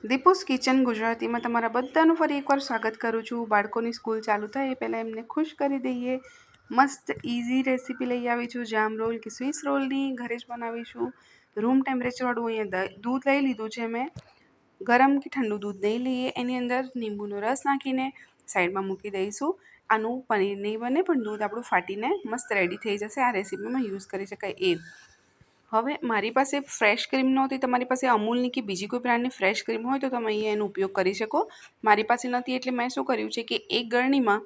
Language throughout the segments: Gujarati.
દીપુસ કિચન ગુજરાતીમાં તમારા બધાનું ફરી એકવાર સ્વાગત કરું છું। બાળકોની સ્કૂલ ચાલુ થાય એ પહેલાં એમને ખુશ કરી દઈએ। મસ્ત ઇઝી રેસીપી લઈ આવી છું જામ રોલ કે સ્વિસ રોલની, ઘરે જ બનાવીશું। રૂમ ટેમ્પરેચરવાળું અહીંયા દૂધ લઈ લીધું છે મેં। ગરમ કે ઠંડુ દૂધ નહીં લઈએ, એની અંદર લીંબુનો રસ નાખીને સાઈડમાં મૂકી દઈશું। આનું પનીર નહીં બને પણ દૂધ આપણું ફાટીને મસ્ત રેડી થઈ જશે। આ રેસીપીમાં યુઝ કરી શકાય એ। હવે મારી પાસે ફ્રેશ ક્રીમ નહોતી, તમારી પાસે અમૂલની કે બીજી કોઈ બ્રાન્ડની ફ્રેશ ક્રીમ હોય તો તમે અહીંયા એનો ઉપયોગ કરી શકો। મારી પાસે નથી એટલે મેં શું કર્યું છે કે એક ગળણીમાં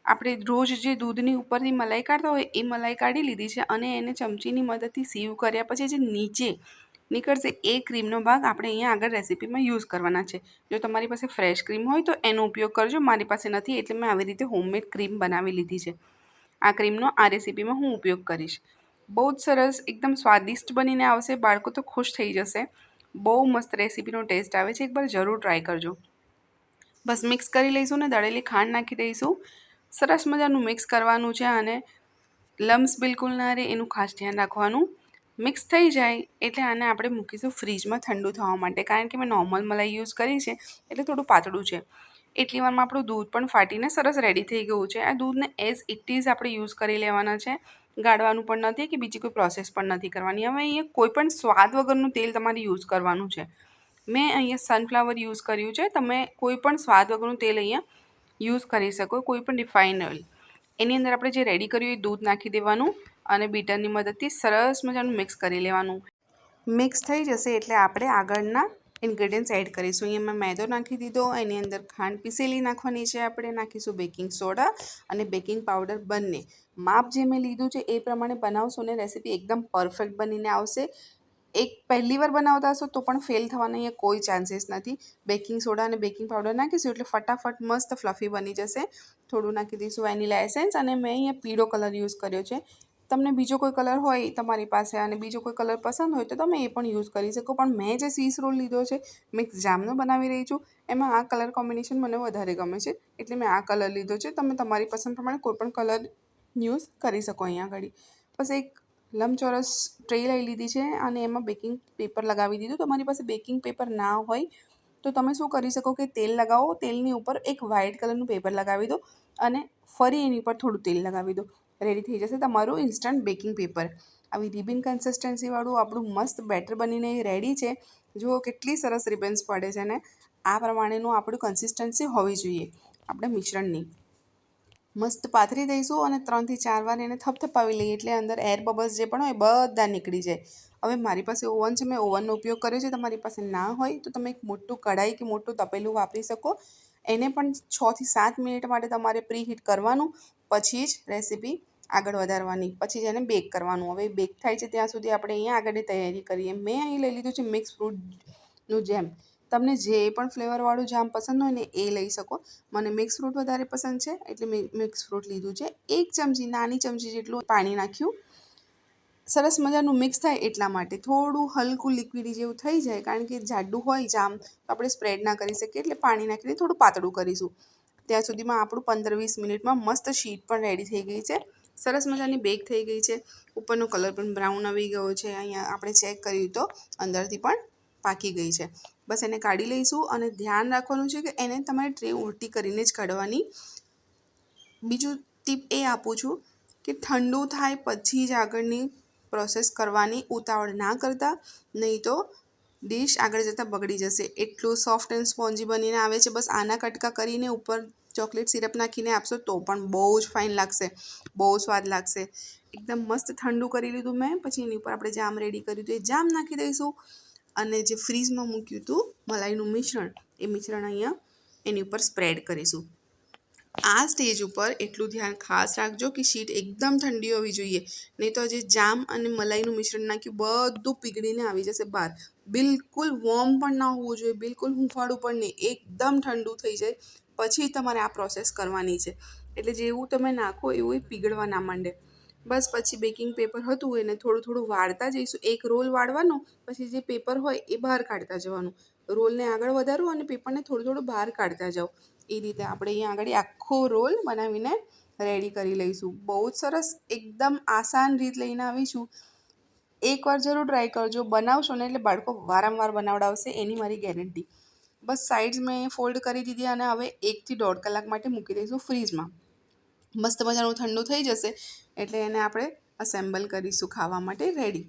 આપણે રોજ જે દૂધની ઉપરથી મલાઈ કાઢતા હોય એ મલાઈ કાઢી લીધી છે અને એને ચમચીની મદદથી સીવ કર્યા પછી જે નીચે નીકળશે એ ક્રીમનો ભાગ આપણે અહીંયા આગળ રેસીપીમાં યુઝ કરવાના છે। જો તમારી પાસે ફ્રેશ ક્રીમ હોય તો એનો ઉપયોગ કરજો, મારી પાસે નથી એટલે મેં આવી રીતે હોમમેડ ક્રીમ બનાવી લીધી છે। આ ક્રીમનો આ રેસીપીમાં હું ઉપયોગ કરીશ। બહુ જ સરસ, એકદમ સ્વાદિષ્ટ બનીને આવશે, બાળકો તો ખુશ થઈ જશે। બહુ મસ્ત રેસીપીનો ટેસ્ટ આવે છે, એકવાર જરૂર ટ્રાય કરજો। બસ મિક્સ કરી લઈશું ને દળેલી ખાંડ નાખી દઈશું। સરસ મજાનું મિક્સ કરવાનું છે અને લમ્સ બિલકુલ ના રહે એનું ખાસ ધ્યાન રાખવાનું। મિક્સ થઈ જાય એટલે આને આપણે મૂકીશું ફ્રીજમાં ઠંડુ થવા માટે, કારણ કે મેં નોર્મલ મલાઈ યુઝ કરી છે એટલે થોડું પાતળું છે। એટલી વારમાં આપણું દૂધ પણ ફાટીને સરસ રેડી થઈ ગયું છે। આ દૂધને એઝ ઇટ ઇઝ આપણે યુઝ કરી લેવાના છે, ગાળવાનું પણ નથી કે બીજી કોઈ પ્રોસેસ પણ નથી કરવાની। હવે અહીંયા કોઈ પણ સ્વાદ વગરનું તેલ તમારે યુઝ કરવાનું છે। મેં અહીંયા સનફ્લાવર યુઝ કર્યું છે, તમે કોઈ પણ સ્વાદ વગરનું તેલ અહીંયા યુઝ કરી શકો, કોઈ પણ રિફાઇન ઓઇલ। એની અંદર આપણે જે રેડી કર્યું એ દૂધ નાખી દેવાનું અને બીટરની મદદથી સરસ મજાનું મિક્સ કરી લેવાનું। મિક્સ થઈ જશે એટલે આપણે આગળના ઇન્ગ્રેડિયન્ટ્સ એડ કરીશું। અહીંયા મેં મેદો નાખી દીધો, એની અંદર ખાંડ પીસેલી નાખવાની છે, આપણે નાખીશું બેકિંગ સોડા અને બેકિંગ પાવડર બંને। માપ જે મેં લીધું છે એ પ્રમાણે બનાવશો ને રેસીપી એકદમ પરફેક્ટ બનીને આવશે। એક પહેલી વાર બનાવતા હશો તો પણ ફેલ થવાના અહીંયા કોઈ ચાન્સીસ નથી। બેકિંગ સોડા અને બેકિંગ પાવડર નાખીશું એટલે ફટાફટ મસ્ત ફ્લફી બની જશે। થોડું નાખી દઈશું વેનીલા એસેન્સ અને મેં અહીંયા પીળો કલર યુઝ કર્યો છે। તમને બીજો કોઈ કલર હોય તમારી પાસે અને બીજો કોઈ કલર પસંદ હોય તો તમે એ પણ યુઝ કરી શકો, પણ મેં જે સ્વિસ રોલ લીધો છે મિક્સ જામનો બનાવી રહી છું એમાં આ કલર કોમ્બિનેશન મને વધારે ગમે છે એટલે મેં આ કલર લીધો છે। તમે તમારી પસંદ પ્રમાણે કોઈ પણ કલર યુઝ કરી શકો। અહીંયા આગળ બસ એક લંબચોરસ ટ્રે લઈ લીધી છે અને એમાં બેકિંગ પેપર લગાવી દીધું। તમારી પાસે બેકિંગ પેપર ના હોય તો તમે શું કરી શકો કે તેલ લગાવો, તેલની ઉપર એક વ્હાઇટ કલરનું પેપર લગાવી દો અને ફરી એની ઉપર થોડું તેલ લગાવી દો, રેડી થઈ જશે તમારું ઇન્સ્ટન્ટ બેકિંગ પેપર। આવી રિબિન કન્સિસ્ટન્સીવાળું આપણું મસ્ત બેટર બનીને રેડી છે। જુઓ કેટલી સરસ રિબન્સ પડે છે ને આ પ્રમાણેનું આપણું કન્સિસ્ટન્સી હોવી જોઈએ આપણે મિશ્રણની। મસ્ત પાથરી દઈશું અને 3 થી 4 વાર એને થપથપાવી લઈએ એટલે અંદર એર બબલ્સ જે પણ હોય બધા નીકળી જાય। હવે મારી પાસે ઓવન છે, મેં ઓવનનો ઉપયોગ કર્યો છે, તમારી પાસે ના હોય તો તમે એક મોટું કઢાઈ કે મોટું તપેલું વાપરી શકો। એને પણ 6 થી 7 મિનિટ માટે તમારે પ્રી હીટ કરવાનું, પછી જ રેસીપી આગળ વધારવાની, પછી જ એને બેક કરવાનું। હવે બેક થાય છે ત્યાં સુધી આપણે અહીંયા આગળની તૈયારી કરીએ। મેં અહીં લઈ લીધું છે મિક્સ ફ્રૂટનું જેમ, તમને જે પણ ફ્લેવરવાળું જામ પસંદ હોય ને એ લઈ શકો। મને મિક્સ ફ્રૂટ વધારે પસંદ છે એટલે મેં મિક્સ ફ્રૂટ લીધું છે। એક ચમચી, નાની ચમચી જેટલું પાણી નાખ્યું, સરસ મજાનું મિક્સ થાય એટલા માટે। થોડું હલકું લિક્વિડી જેવું થઈ જાય, કારણ કે જાડું હોય જામ તો આપણે સ્પ્રેડ ના કરી શકીએ એટલે પાણી નાખીને થોડું પાતળું કરીશું। ત્યાં સુધીમાં આપણું 15-20 મિનિટમાં મસ્ત શીટ પણ રેડી થઈ ગઈ છે, સરસ મજાની બેક થઈ ગઈ છે। ઉપરનો કલર પણ બ્રાઉન આવી ગયો છે, અહીંયા આપણે ચેક કર્યું તો અંદરથી પણ પાકી ગઈ છે। બસ એને કાઢી લઈશું અને ધ્યાન રાખવાનું છે કે એને તમારે ટ્રે ઉલટી કરીને જ કાઢવાની। બીજું ટીપ એ આપું છું કે ઠંડુ થાય પછી જ આગળની પ્રોસેસ કરવાની, ઉતાવળ ના કરતા, નહીં તો ડીશ આગળ જતાં બગડી જશે। એટલું સોફ્ટ એન્ડ સ્પોન્જી બનીને આવે છે। બસ આના કટકા કરીને ઉપર ચોકલેટ સિરપ નાખીને આપશો તો પણ બહુ જ ફાઇન લાગશે, બહુ સ્વાદ લાગશે। એકદમ મસ્ત ઠંડુ કરી લીધું મેં, પછી એની ઉપર આપણે જામ રેડી કર્યું હતું એ જામ નાખી દઈશું અને જે ફ્રીઝમાં મૂક્યું હતું મલાઈનું મિશ્રણ એ મિશ્રણ અહીંયા એની ઉપર સ્પ્રેડ કરીશું। આ સ્ટેજ ઉપર એટલું ધ્યાન ખાસ રાખજો કે શીટ એકદમ ઠંડી હોવી જોઈએ, નહીં તો જે જામ અને મલાઈનું મિશ્રણ નાખ્યું બધું પીગળીને આવી જશે બહાર। બિલકુલ વોર્મ પણ ના હોવું જોઈએ, બિલકુલ હૂંફાળું પણ નહીં, એકદમ ઠંડુ થઈ જાય પછી તમારે આ પ્રોસેસ કરવાની છે। એટલે જેવું તમે નાખો એવું એ પીગળવા ના માંડે। બસ પછી બેકિંગ પેપર હતું એને થોડું થોડું વાળતા જઈશું। એક રોલ વાળવાનો, પછી જે પેપર હોય એ બહાર કાઢતા જવાનું, રોલને આગળ વધારો અને પેપરને થોડું થોડું બહાર કાઢતા જાઓ। એ રીતે આપણે અહીંયા આગળ આખો રોલ બનાવીને રેડી કરી લઈશું। બહુ જ સરસ, એકદમ આસાન રીત લઈને આવીશું। એકવાર જરૂર ટ્રાય કરજો, બનાવશો ને એટલે બાળકો વારંવાર બનાવડાવશે, એની મારી ગેરંટી। બસ સાઈડ્સ મેં ફોલ્ડ કરી દીધી અને હવે 1 થી 1.5 કલાક માટે મૂકી દઈશું ફ્રીઝમાં. મસ્ત મજાનું ઠંડુ થઈ જશે એટલે એને આપણે અસેમ્બલ કરીશું ખાવા માટે રેડી.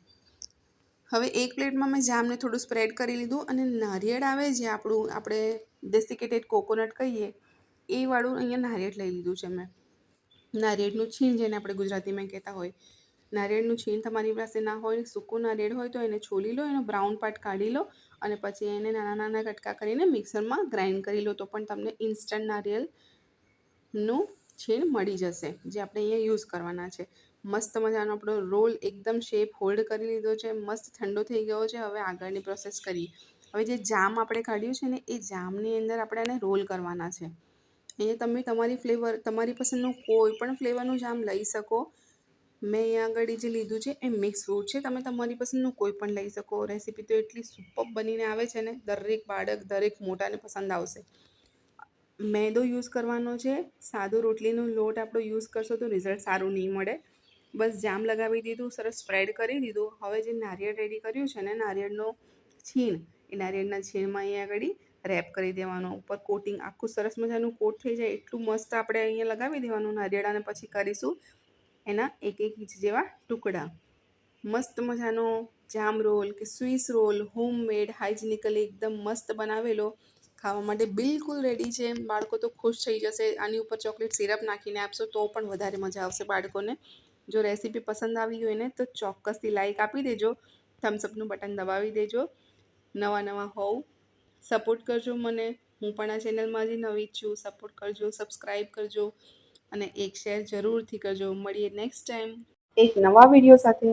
હવે એક પ્લેટમાં મેં જામને થોડું સ્પ્રેડ કરી લીધું અને નારિયેળ આવે જે આપણે ડેસિકેટેડ કોકોનટ કહીએ એ વાળું અહીંયા નારિયેળ લઈ લીધું છે મેં. નારિયેળનું છીણ જેને આપણે ગુજરાતીમાં કહેતા હોય. નારિયેળનું છીણ તમારી પાસે ના હોય, સૂકું નારિયેળ હોય તો એને છોલી લો, એનો બ્રાઉન પાર્ટ કાઢી લો અને પછી એને નાના નાના કટકા કરીને મિક્સરમાં ગ્રાઇન્ડ કરી લો તો પણ તમને ઇન્સ્ટન્ટ નારિયેળનું છીણ મળી જશે જે આપણે અહીંયા યુઝ કરવાના છે. મસ્ત મજાનો આપણો રોલ એકદમ શેપ હોલ્ડ કરી લીધો છે, મસ્ત ઠંડો થઈ ગયો છે. હવે આગળની પ્રોસેસ કરીએ. હવે જે જામ આપણે કાઢ્યું છે ને એ જામની અંદર આપણે એને રોલ કરવાના છે. અહીંયા તમે તમારી પસંદનું કોઈ પણ ફ્લેવરનું જામ લઈ શકો. મેં અહીંયા આગળ જે લીધું છે એ મિક્સ ફ્રૂટ છે. તમે તમારી પસંદનું કોઈ પણ લઈ શકો. રેસીપી તો એટલી સુપર બનીને આવે છે ને, દરેક બાળક દરેક મોટાને પસંદ આવશે. મેદો યુઝ કરવાનો છે. સાદો રોટલીનો લોટ આપણો યુઝ કરશો તો રિઝલ્ટ સારું નહીં મળે. બસ જામ લગાવી દીધું, સરસ સ્પ્રેડ કરી દીધું. હવે જે નારિયેળ રેડી કર્યું છે ને, નારિયેળનો છીણ, એ નારિયેળના છીણમાં અહીંયા આગળ રેપ કરી દેવાનો. ઉપર કોટિંગ આખું સરસ મજાનું કોટ થઈ જાય એટલું મસ્ત આપણે અહીંયા લગાવી દેવાનું નારિયેળ અને પછી કરીશું એના 1 ઇંચ જેવા ટુકડા. મસ્ત મજાનો જામ રોલ કે સ્વીસ રોલ હોમમેડ હાઇજેનિકલી એકદમ મસ્ત બનાવેલો ખાવા માટે બિલકુલ રેડી છે. બાળકો તો ખુશ થઈ જશે. આની ઉપર ચોકલેટ સિરપ નાખીને આપશો તો પણ વધારે મજા આવશે બાળકોને. જો રેસીપી પસંદ આવી હોય ને તો ચોક્કસથી લાઈક આપી દેજો, થમ્સઅપનું બટન દબાવી દેજો. નવા હોવ સપોર્ટ કરજો મને. હું પણ આ ચેનલમાં હજી નવી જ છું. સપોર્ટ કરજો, સબસ્ક્રાઈબ કરજો અને એક શેર જરૂરથી કરજો. મળીએ નેક્સ્ટ ટાઈમ એક નવા વિડીયો સાથે.